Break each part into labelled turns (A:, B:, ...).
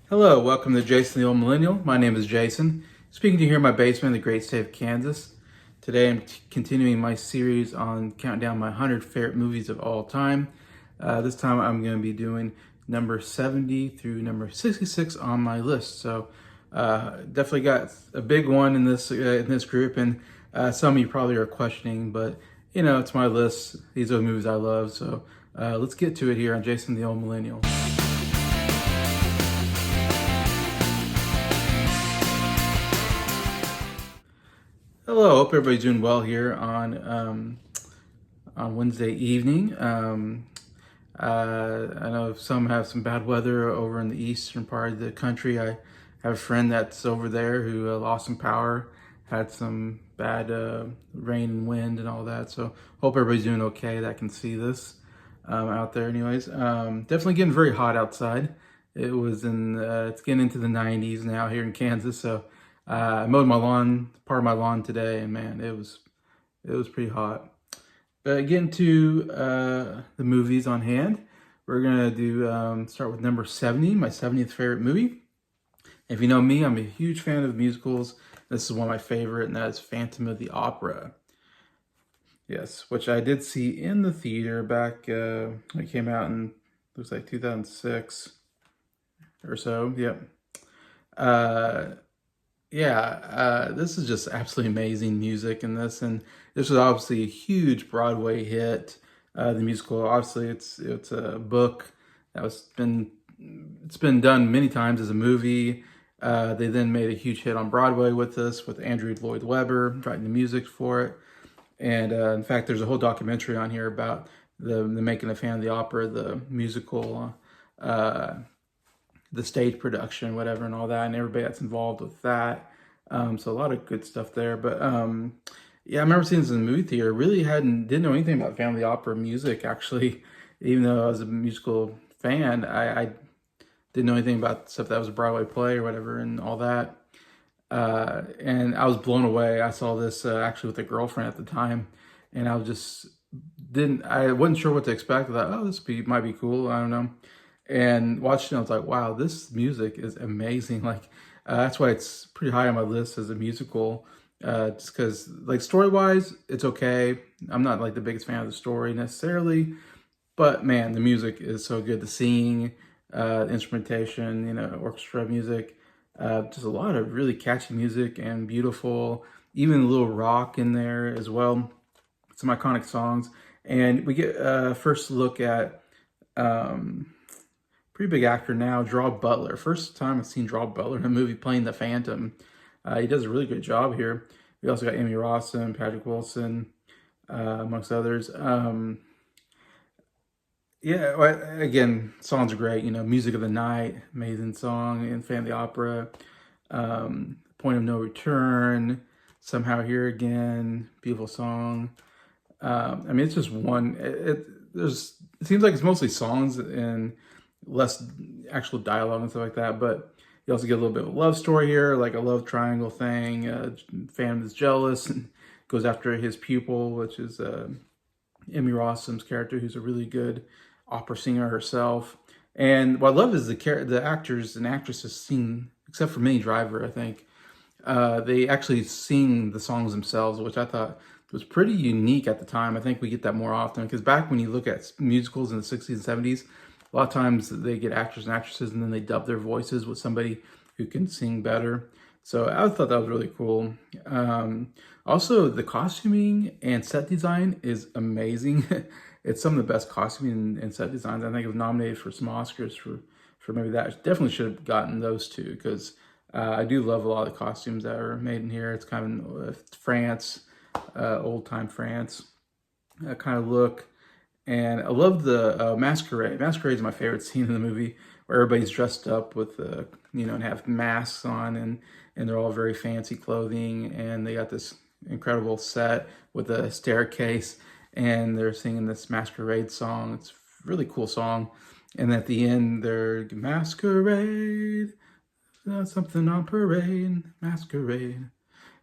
A: Hello, welcome to Jason the Old Millennial. My name is Jason, speaking to you here in my basement in the great state of Kansas. Today I'm continuing my series on counting down my 100 favorite movies of all time. This time I'm going to be doing number 70 through number 66 on my list. So definitely got a big one in this group, and some of you probably are questioning, but you know, it's my list. These are the movies I love. So let's get to it here on Jason the Old Millennial. Hello, hope everybody's doing well here on Wednesday evening. I know some have some bad weather over in the eastern part of the country. I have a friend that's over there who lost some power, had some bad rain and wind and all that. So hope everybody's doing okay that can see this out there. Anyways, definitely getting very hot outside. It's getting into the 90s now here in Kansas. So I mowed my lawn, part of my lawn today, and man, it was pretty hot. But getting to the movies on hand, we're gonna start with number 70, my 70th favorite movie. If you know me, I'm a huge fan of musicals. This is one of my favorite, and that is Phantom of the Opera. Yes, which I did see in the theater back when it came out in, looks like 2006 or so. Yep. This is just absolutely amazing music in this, and this was obviously a huge Broadway hit. The musical, obviously, it's a book that it's been done many times as a movie. They then made a huge hit on Broadway with this, with Andrew Lloyd Webber writing the music for it. And in fact, there's a whole documentary on here about the making of Phantom of the Opera, the musical, the stage production, whatever, and all that, and everybody that's involved with that. So a lot of good stuff there. But yeah, I remember seeing this in the movie theater. Really didn't know anything about Phantom of the Opera music, actually. Even though I was a musical fan, I didn't know anything about stuff that was a Broadway play or whatever and all that. And I was blown away. I saw this actually with a girlfriend at the time, and I wasn't sure what to expect. I thought, oh, might be cool. I don't know. And watching it, I was like, wow, this music is amazing. Like, that's why it's pretty high on my list as a musical. Just because, like, story-wise, it's okay. I'm not, like, the biggest fan of the story necessarily. But, man, the music is so good. The singing, instrumentation, orchestra music. Just a lot of really catchy music and beautiful. Even a little rock in there as well. Some iconic songs. And we get a first look at... pretty big actor now, Gerard Butler. First time I've seen Gerard Butler in a movie playing the Phantom. He does a really good job here. We also got Amy Rossum, Patrick Wilson, amongst others. Again, songs are great. Music of the Night, amazing song in Phantom of the Opera. Point of No Return, Somehow Here Again, beautiful song. It's just one. It seems like it's mostly songs and less actual dialogue and stuff like that, but you also get a little bit of a love story here, like a love triangle thing. Phantom is jealous and goes after his pupil, which is Amy Rossum's character, who's a really good opera singer herself. And what I love is the actors and actresses sing, except for Minnie Driver, I think. They actually sing the songs themselves, which I thought was pretty unique at the time. I think we get that more often, because back when you look at musicals in the 60s and 70s, a lot of times they get actors and actresses and then they dub their voices with somebody who can sing better. So I thought that was really cool. Also, the costuming and set design is amazing. It's some of the best costuming and set designs. I think it was nominated for some Oscars for maybe that. Definitely should have gotten those two, because I do love a lot of the costumes that are made in here. It's kind of France, old time France kind of look. And I love the masquerade. Masquerade is my favorite scene in the movie, where everybody's dressed up with and have masks on, and they're all very fancy clothing, and they got this incredible set with a staircase, and they're singing this masquerade song. It's a really cool song. And at the end, they're masquerade, something on parade, masquerade.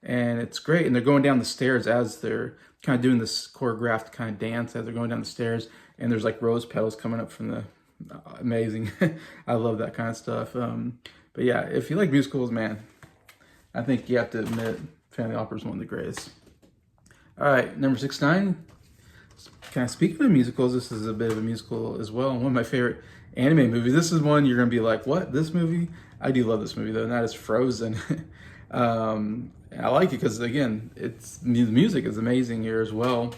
A: And it's great. And they're going down the stairs as they're kind of doing this choreographed kind of dance as they're going down the stairs. And there's like rose petals coming up from the amazing. I love that kind of stuff. But yeah, if you like musicals, man, I think you have to admit Family Opera is one of the greatest. All right, number 69. Kind of speaking of musicals, this is a bit of a musical as well. One of my favorite anime movies. This is one you're going to be like, what? This movie? I do love this movie, though, and that is Frozen. I like it because, again, the music is amazing here as well.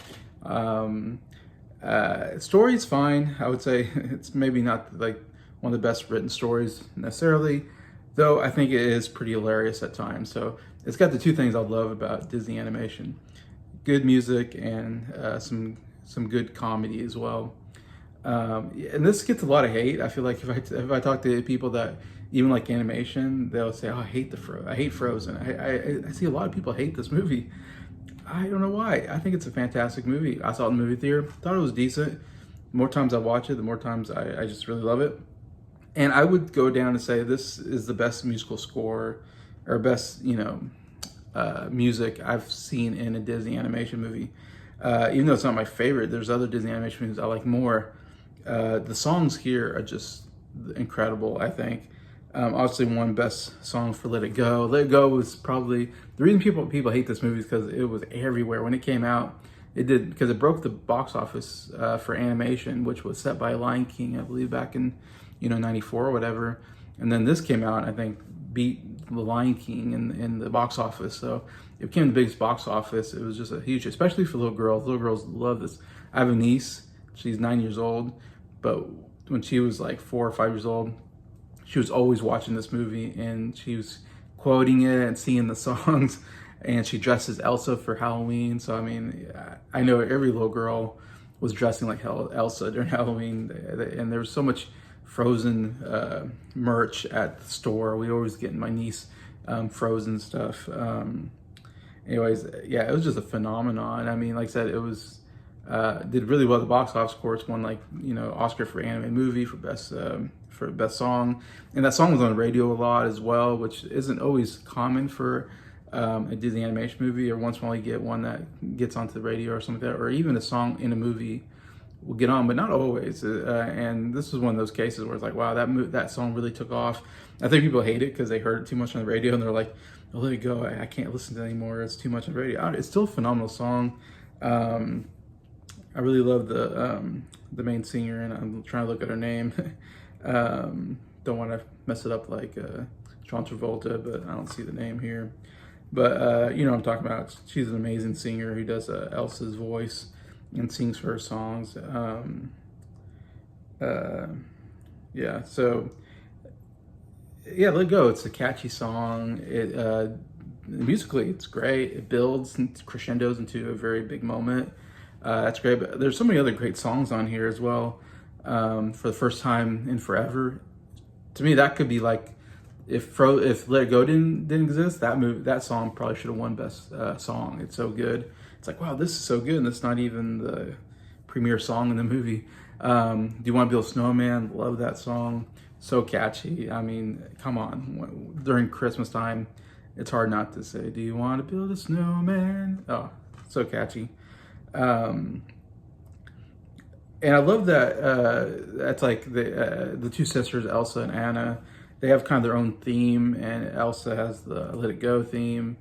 A: Story's fine. I would say it's maybe not like one of the best written stories necessarily, though I think it is pretty hilarious at times. So it's got the two things I love about Disney animation: good music and some good comedy as well. And this gets a lot of hate. I feel like if I talk to people that even like animation, they'll say, "Oh, I hate I hate Frozen." I see a lot of people hate this movie. I don't know why. I think it's a fantastic movie. I saw it in the movie theater. Thought it was decent. The more times I watch it, the more times I just really love it. And I would go down and say this is the best musical score or best music I've seen in a Disney animation movie. Even though it's not my favorite, there's other Disney animation movies I like more. The songs here are just incredible, I think. Obviously, one best song for Let It Go. Let It Go was probably the reason people hate this movie is because it was everywhere when it came out. It did because it broke the box office for animation, which was set by Lion King, I believe, back in '94 or whatever. And then this came out, I think, beat the Lion King in the box office. So it became the biggest box office. It was just a huge, especially for little girls. Little girls love this. I have a niece. She's 9 years old, but when she was like 4 or 5 years old, she was always watching this movie, and she was quoting it and singing the songs, and she dressed as Elsa for Halloween. So, I mean, I know every little girl was dressing like Elsa during Halloween, and there was so much Frozen merch at the store. We always get my niece Frozen stuff. Anyways, yeah, it was just a phenomenon. I mean, like I said, it was did really well at the box office. Of course, won Oscar for animated movie for best song, and that song was on the radio a lot as well, which isn't always common for a Disney animation movie. Or once in a while you get one that gets onto the radio or something like that, or even a song in a movie will get on, but not always. And this was one of those cases where it's like, wow, that song really took off. I think people hate it because they heard it too much on the radio, and they're like, oh, let it go. I can't listen to it anymore. It's too much on the radio. It's still a phenomenal song. I really love the main singer, and I'm trying to look at her name. Don't want to mess it up like John Travolta, but I don't see the name here. But you know what I'm talking about. She's an amazing singer who does Elsa's voice and sings her songs. Yeah, so yeah, let it go. It's a catchy song. Musically, it's great. It builds and crescendos into a very big moment. That's great. But there's so many other great songs on here as well. For the first time in forever, to me, that could be like if Let It Go didn't exist, that song probably should have won best song. It's so good. It's like, wow, this is so good, and it's not even the premiere song in the movie. Do You Want to Build a Snowman? Love that song. So catchy. I mean, come on. During Christmas time, it's hard not to say, do you want to build a snowman? Oh, so catchy. And I love that that's like the two sisters, Elsa and Anna. They have kind of their own theme, and Elsa has the Let It Go theme,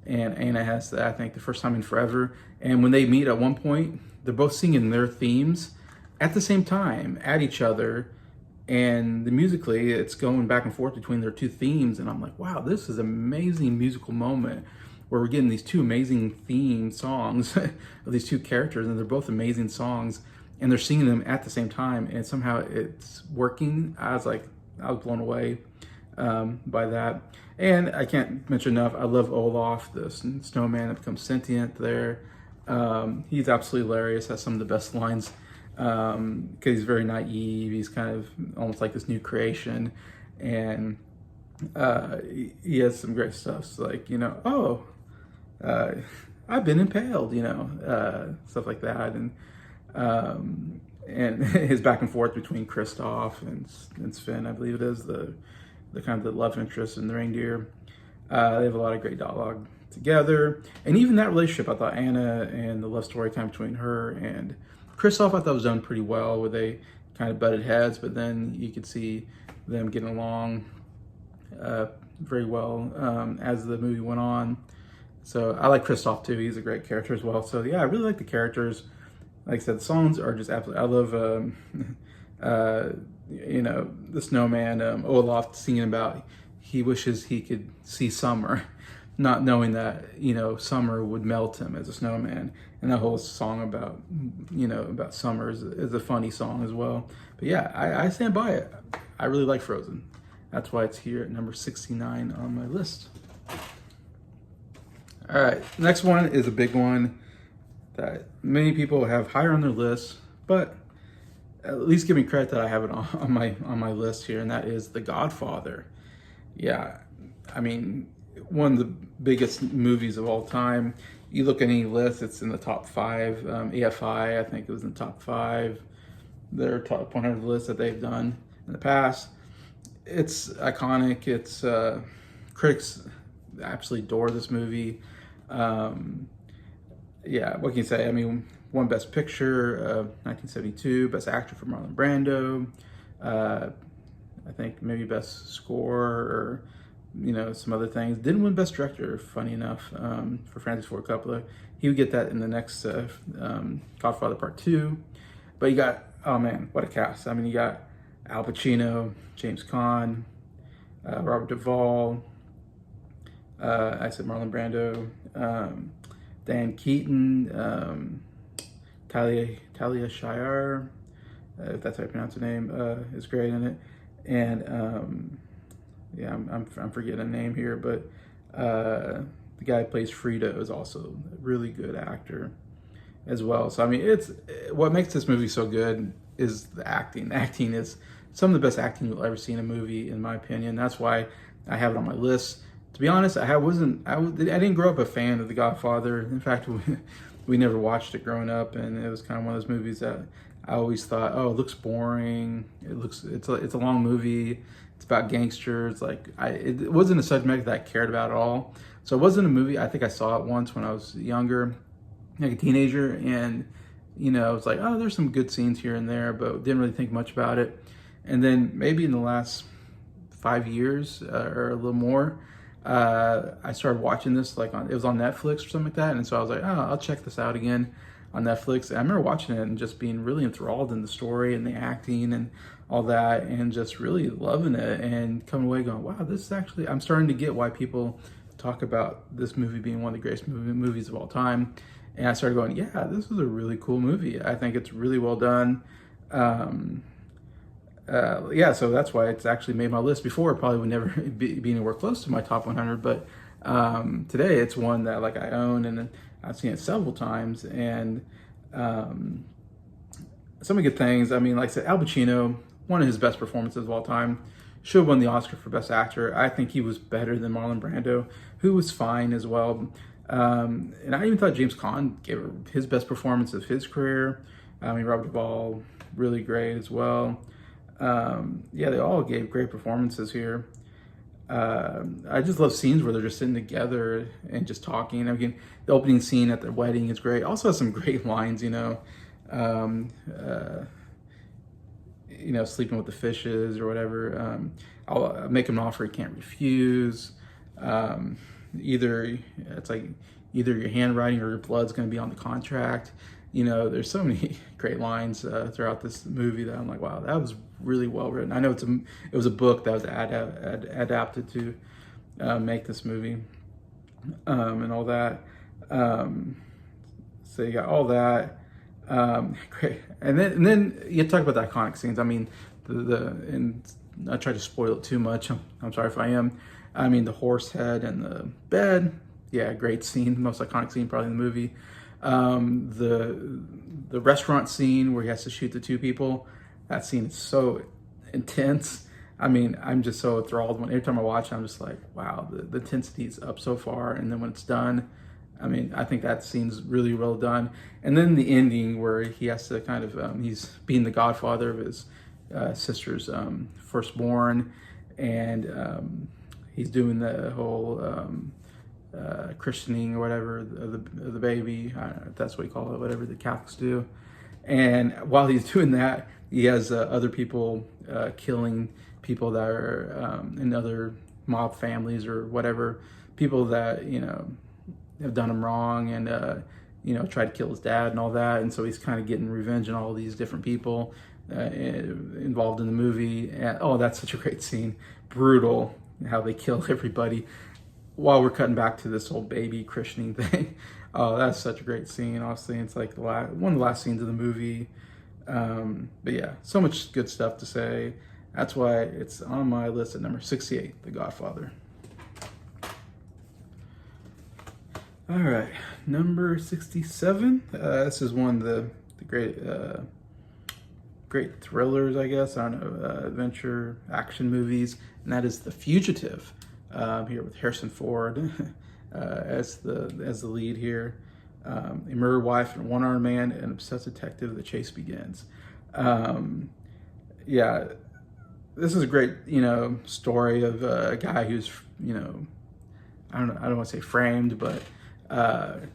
A: and Anna has I think the First Time in Forever. And when they meet at one point, they're both singing their themes at the same time at each other, and musically it's going back and forth between their two themes. And I'm like, wow, this is an amazing musical moment where we're getting these two amazing theme songs of these two characters, and they're both amazing songs, and they're singing them at the same time, and somehow it's working. I was blown away by that. And I can't mention enough, I love Olaf, the snowman that becomes sentient there. He's absolutely hilarious, has some of the best lines because he's very naive. He's kind of almost like this new creation, and he has some great stuff. So like, uh, I've been impaled, stuff like that, and his back and forth between Kristoff and Sven, I believe it is the kind of the love interest in the reindeer. They have a lot of great dialogue together, and even that relationship, I thought Anna and the love story time between her and Kristoff, I thought was done pretty well, where they kind of butted heads, but then you could see them getting along very well as the movie went on. So I like Kristoff too; he's a great character as well. So yeah, I really like the characters. Like I said, the songs are just absolutely. I love, the snowman Olaf singing about he wishes he could see summer, not knowing that summer would melt him as a snowman. And that whole song about about summer is a funny song as well. But yeah, I stand by it. I really like Frozen. That's why it's here at number 69 on my list. All right, next one is a big one that many people have higher on their list, but at least give me credit that I have it on my list here, and that is The Godfather. Yeah, I mean, one of the biggest movies of all time. You look at any list, it's in the top 5. EFI, I think it was in the top 5. Their top 100 lists that they've done in the past. It's iconic. It's critics absolutely adore this movie. Yeah, what can you say? I mean, won Best Picture, 1972, Best Actor for Marlon Brando. I think maybe Best Score or some other things. Didn't win Best Director, funny enough, for Francis Ford Coppola. He would get that in the next Godfather Part 2. But you got, oh man, what a cast. I mean, you got Al Pacino, James Caan, Robert Duvall. I said Marlon Brando. Dan Keaton, Talia Shire, if that's how you pronounce her name, is great in it. And yeah, I'm forgetting a name here, but the guy who plays Frito is also a really good actor as well. So I mean, it's what makes this movie so good is the acting. The acting is some of the best acting you'll ever see in a movie, in my opinion. That's why I have it on my list. To be honest, I didn't grow up a fan of The Godfather. In fact, we never watched it growing up, and it was kind of one of those movies that I always thought, oh, it looks boring. It's a long movie. It's about gangsters. It wasn't a subject that I cared about at all. So it wasn't a movie. I think I saw it once when I was younger, like a teenager, and I was like, oh, there's some good scenes here and there, but didn't really think much about it. And then maybe in the last 5 years or a little more, I started watching this it was on Netflix or something like that, and so I was like, oh, I'll check this out again on Netflix. And I remember watching it and just being really enthralled in the story and the acting and all that, and just really loving it and coming away going, wow, this is actually, I'm starting to get why people talk about this movie being one of the greatest movies of all time. And I started going, yeah, this was a really cool movie. I think it's really well done. Yeah, so that's why it's actually made my list. Before, it probably would never be anywhere close to my top 100, but today it's one that I own, and I've seen it several times, and some good things. I mean, like I said, Al Pacino, one of his best performances of all time, should have won the Oscar for Best Actor. I think he was better than Marlon Brando, who was fine as well. And I even thought James Caan gave his best performance of his career. I mean, Robert Duvall, really great as well. Yeah, they all gave great performances here. I just love scenes where they're just sitting together and just talking. I mean, the opening scene at their wedding is great. Also has some great lines, sleeping with the fishes or whatever. I'll make him an offer he can't refuse. Either your handwriting or your blood's going to be on the contract. There's so many great lines throughout this movie that I'm like, wow, that was really well written. I know it was a book that was adapted to make this movie and all that. So you got all that. Great, and then you talk about the iconic scenes. I mean, and I try to spoil it too much. I'm sorry if I am. I mean, the horse head and the bed. Yeah, great scene, most iconic scene probably in the movie. The restaurant scene where he has to shoot the two people, that scene is so intense. I mean, I'm just so enthralled when every time I watch it, I'm just like, wow, the intensity is up so far. And then when it's done, I mean, I think that scene's really well done. And then the ending where he has to kind of, he's being the godfather of his sister's firstborn, and he's doing the whole christening or whatever of the baby. I don't know if that's what you call it, whatever the Catholics do. And while he's doing that, he has other people killing people that are in other mob families or whatever, people that, you know, have done him wrong, and you know, tried to kill his dad and all that. And so he's kind of getting revenge on all these different people involved in the movie. And oh, that's such a great scene. Brutal how they kill everybody while we're cutting back to this whole baby christening thing. Oh, that's such a great scene. Honestly, it's like one of the last scenes of the movie. But yeah, so much good stuff to say. That's why it's on my list at number 68, The Godfather. All right, number 67. This is one of the great thrillers, I guess. I don't know, adventure action movies, and that is The Fugitive. Here with Harrison Ford as the lead here. A murdered wife and a one-armed man, and an obsessed detective. The chase begins. Yeah, this is a great, you know, story of a guy who's, you know, I don't want to say framed, but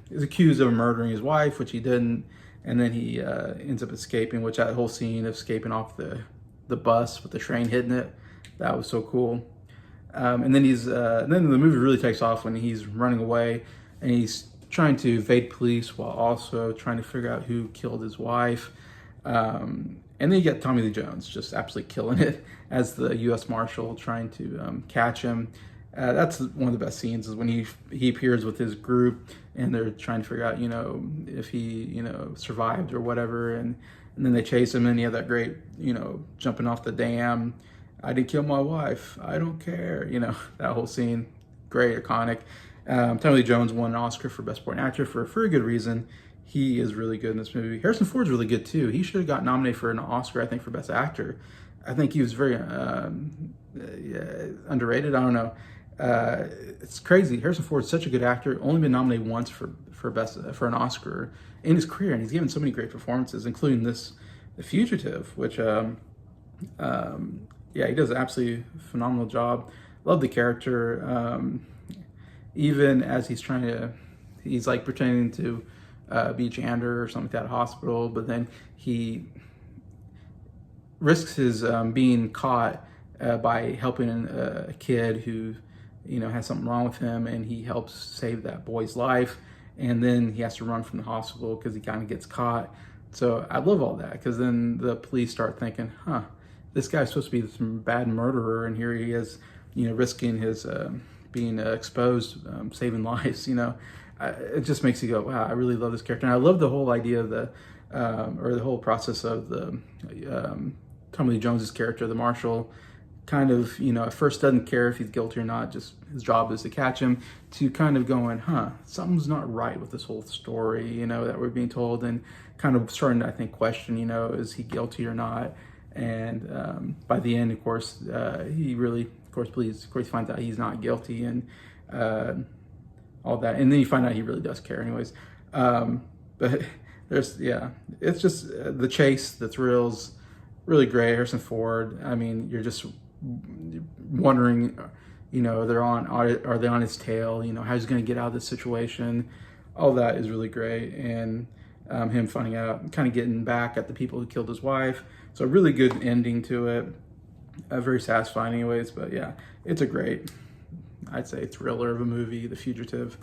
A: is accused of murdering his wife, which he didn't, and then he ends up escaping. Which that whole scene of escaping off the bus with the train hitting it, that was so cool. And then then the movie really takes off when he's running away and he's trying to evade police while also trying to figure out who killed his wife. And then you get Tommy Lee Jones just absolutely killing it as the U.S. Marshal trying to catch him. That's one of the best scenes, is when he appears with his group and they're trying to figure out, you know, if he, you know, survived or whatever. And then they chase him, and he had that great, you know, jumping off the dam. I didn't kill my wife. I don't care. You know, that whole scene, great, iconic. Tommy Lee Jones won an Oscar for Best Supporting Actor for a very good reason. He is really good in this movie. Harrison Ford's really good too. He should have got nominated for an Oscar, I think, for Best Actor. I think he was very underrated. I don't know. It's crazy. Harrison Ford's such a good actor. Only been nominated once for an Oscar in his career, and he's given so many great performances, including this, The Fugitive, which yeah, he does an absolutely phenomenal job. Love the character. Even as he's like pretending to be a janitor or something like that at a hospital, but then he risks his being caught by helping a kid who, you know, has something wrong with him, and he helps save that boy's life. And then he has to run from the hospital because he kind of gets caught. So I love all that, because then the police start thinking, this guy's supposed to be some bad murderer, and here he is, you know, risking his being exposed, saving lives. You know, it just makes you go, wow, I really love this character. And I love the whole idea of the whole process of the Tommy Lee Jones's character, the marshal, kind of, you know, at first doesn't care if he's guilty or not, just his job is to catch him, to kind of going, something's not right with this whole story, you know, that we're being told, and kind of starting to, I think, question, you know, is he guilty or not? And by the end, of course, he really, of course, finds out he's not guilty, and all that. And then you find out he really does care anyways. But it's just the chase, the thrills, really great. Harrison Ford, I mean, you're just wondering, you know, are they on his tail? You know, how's he going to get out of this situation? All that is really great. And him finding out, kind of getting back at the people who killed his wife. So a really good ending to it. Very satisfying anyways, but yeah, it's a great, I'd say, thriller of a movie, The Fugitive,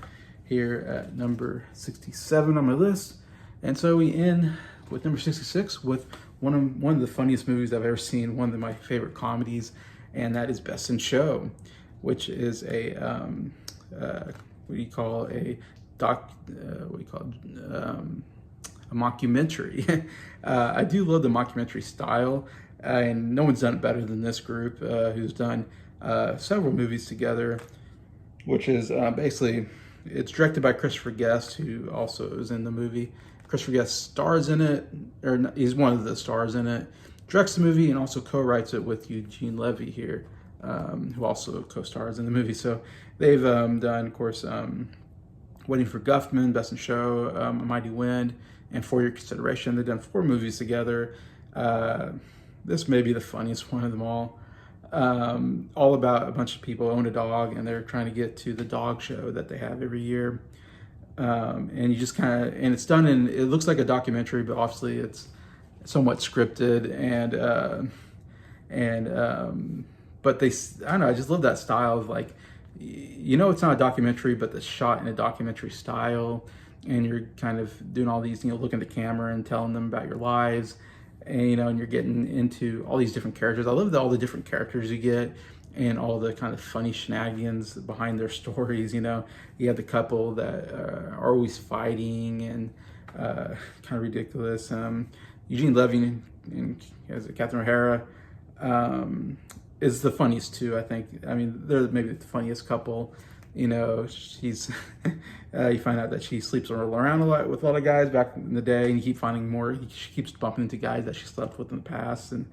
A: here at number 67 on my list. And so we end with number 66 with one of the funniest movies I've ever seen, one of my favorite comedies, and that is Best in Show, which is a mockumentary. I do love the mockumentary style, and no one's done it better than this group, who's done several movies together, which is basically It's directed by Christopher Guest, who also is in the movie. Christopher Guest stars in it, or he's one of the stars in it. Directs the movie and also co-writes it with Eugene Levy here, who also co-stars in the movie. So they've done, of course, Waiting for Guffman, Best in Show, A Mighty Wind, and For Your Consideration. They've done 4 movies together. This may be the funniest one of them all. All about a bunch of people own a dog and they're trying to get to the dog show that they have every year. And you just kind of, and it's done in, it looks like a documentary, but obviously it's somewhat scripted but they, I don't know, I just love that style of like, it's not a documentary, but the shot in a documentary style, and you're kind of doing all these, looking at the camera and telling them about your lives, and and you're getting into all these different characters. I love all the different characters you get and all the kind of funny shenanigans behind their stories. You have the couple that are always fighting and kind of ridiculous. Eugene Levy and as Catherine O'Hara is the funniest too, I think. I mean, they're maybe the funniest couple. She's you find out that she sleeps around a lot with a lot of guys back in the day, and you keep finding more. She keeps bumping into guys that she slept with in the past, and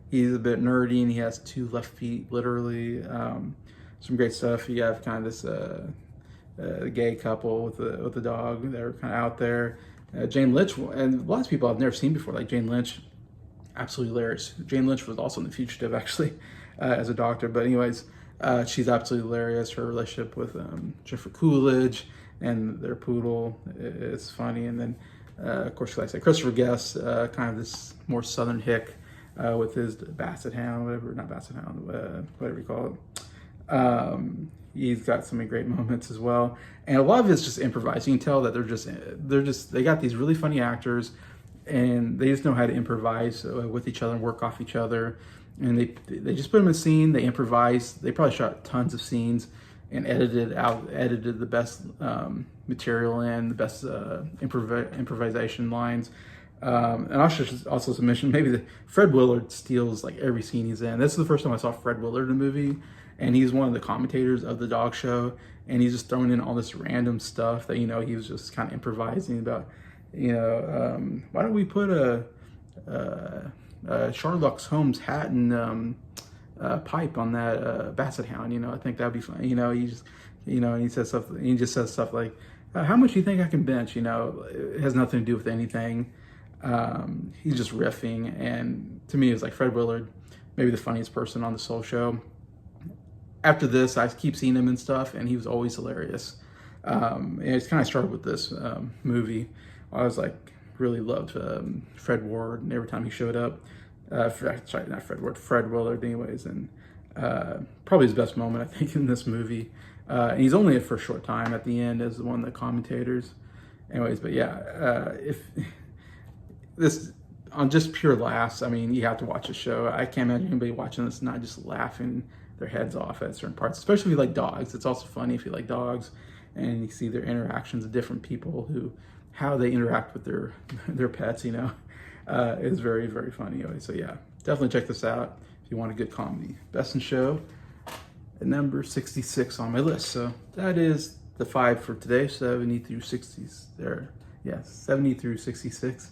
A: he's a bit nerdy, and he has 2 left feet, literally. Some great stuff. You have kind of this gay couple with the dog that are kind of out there. Jane Lynch, and lots of people I've never seen before, like Jane Lynch, absolutely hilarious. Jane Lynch was also in The Fugitive, actually, as a doctor. But anyways, she's absolutely hilarious. Her relationship with Jennifer Coolidge and their poodle is funny. And then, of course, like I said, Christopher Guest, kind of this more southern hick with his basset hound, whatever you call it. He's got so many great moments as well, and a lot of it's just improvised. You can tell that they got these really funny actors, and they just know how to improvise with each other and work off each other. And they just put them in a scene, they improvise. They probably shot tons of scenes and edited the best material in, the best improvisation lines. And I should also mention maybe Fred Willard steals like every scene he's in. This is the first time I saw Fred Willard in a movie, and he's one of the commentators of the dog show, and he's just throwing in all this random stuff that he was just kind of improvising about. Why don't we put a Sherlock Holmes hat and pipe on that basset hound? I think that'd be fun. And he says stuff. He just says stuff like, "How much do you think I can bench?" It has nothing to do with anything. He's just riffing, and to me, it's like Fred Willard, maybe the funniest person on the Soul Show. After this, I keep seeing him and stuff, and he was always hilarious. And it's kind of started with this movie. I was like, really loved Fred Ward, and every time he showed up, sorry, not Fred Ward, Fred Willard, anyways, and probably his best moment, I think, in this movie. And he's only in for a short time at the end as one of the commentators. Anyways, but yeah, if this on just pure laughs, I mean, you have to watch the show. I can't imagine anybody watching this not just laughing their heads off at certain parts, especially if you like dogs. It's also funny if you like dogs and you see their interactions of different people how they interact with their pets, is very, very funny. So yeah, definitely check this out if you want a good comedy. Best in Show at number 66 on my list. So that is the 5 for today, 70 through 60s there. Yeah, 70 through 66.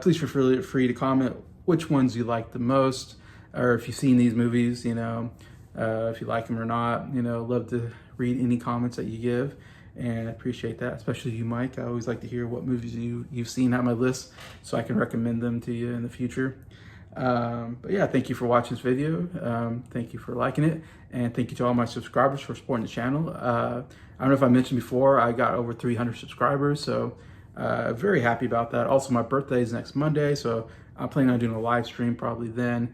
A: Please feel free to comment which ones you like the most, or if you've seen these movies, if you like them or not. Love to read any comments that you give, and I appreciate that, especially you, Mike. I always like to hear what movies you've seen on my list so I can recommend them to you in the future. But yeah, thank you for watching this video. Thank you for liking it, and thank you to all my subscribers for supporting the channel. I don't know if I mentioned before, I got over 300 subscribers, so very happy about that. Also, my birthday is next Monday, so I'm planning on doing a live stream probably then,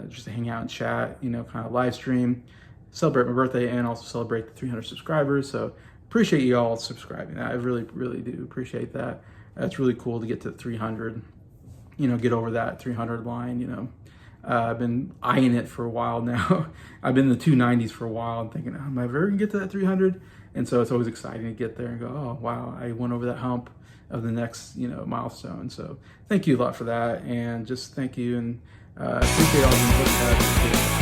A: just to hang out and chat, kind of live stream, celebrate my birthday, and also celebrate the 300 subscribers. So appreciate you all subscribing. I really, really do appreciate that. It's really cool to get to 300, get over that 300 line. I've been eyeing it for a while now. I've been in the 290s for a while and thinking, am I ever gonna get to that 300? And so it's always exciting to get there and go, oh, wow, I went over that hump of the next, milestone. So thank you a lot for that. And just thank you. And appreciate all the input.